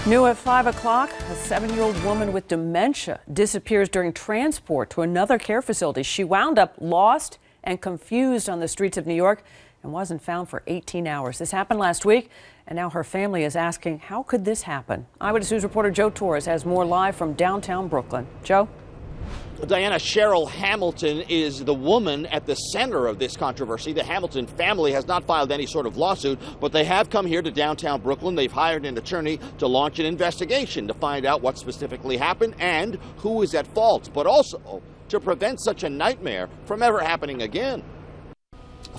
New at 5 o'clock, a 7-year-old woman with dementia disappears during transport to another care facility. She wound up lost and confused on the streets of New York and wasn't found for 18 hours. This happened last week, and now her family is asking, how could this happen? Eyewitness News reporter Joe Torres has more live from downtown Brooklyn. Joe? Diana, Cheryl Hamilton is the woman at the center of this controversy. The Hamilton family has not filed any sort of lawsuit, but they have come here to downtown Brooklyn. They've hired an attorney to launch an investigation to find out what specifically happened and who is at fault, but also to prevent such a nightmare from ever happening again.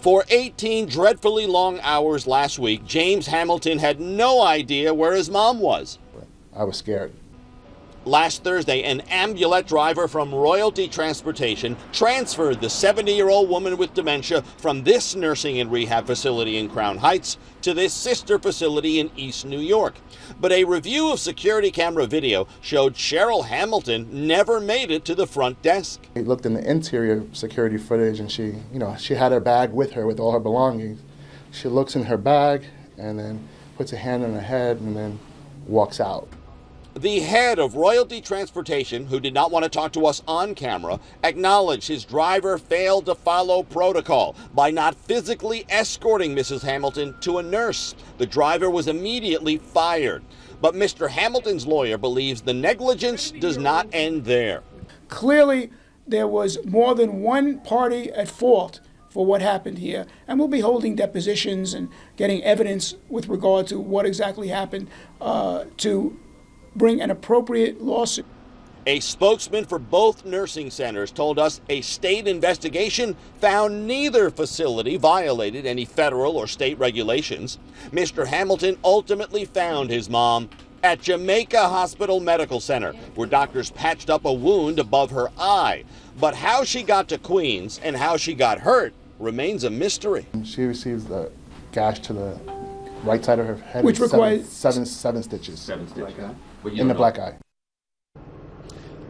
For 18 dreadfully long hours last week, James Hamilton had no idea where his mom was. I was scared. Last Thursday, an ambulance driver from Royalty Transportation transferred the 70-year-old woman with dementia from this nursing and rehab facility in Crown Heights to this sister facility in East New York. But a review of security camera video showed Cheryl Hamilton never made it to the front desk. We looked in the interior security footage, and she had her bag with her with all her belongings. She looks in her bag and then puts a hand on her head and then walks out. The head of Royalty Transportation, who did not want to talk to us on camera, acknowledged his driver failed to follow protocol by not physically escorting Mrs. Hamilton to a nurse. The driver was immediately fired. But Mr. Hamilton's lawyer believes the negligence does not end there. Clearly, there was more than one party at fault for what happened here, and we'll be holding depositions and getting evidence with regard to what exactly happened to bring an appropriate lawsuit. A spokesman for both nursing centers told us a state investigation found neither facility violated any federal or state regulations. Mr. Hamilton ultimately found his mom at Jamaica Hospital Medical Center, where doctors patched up a wound above her eye. But how she got to Queens and how she got hurt remains a mystery. She receives the gash to the right side of her head, which requires seven stitches. 7 stitches. In the black eye.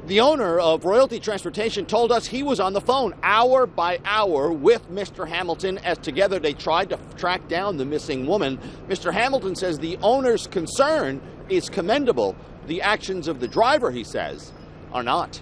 The owner of Royalty Transportation told us he was on the phone hour by hour with Mr. Hamilton as together they tried to track down the missing woman. Mr. Hamilton says the owner's concern is commendable. The actions of the driver, he says, are not.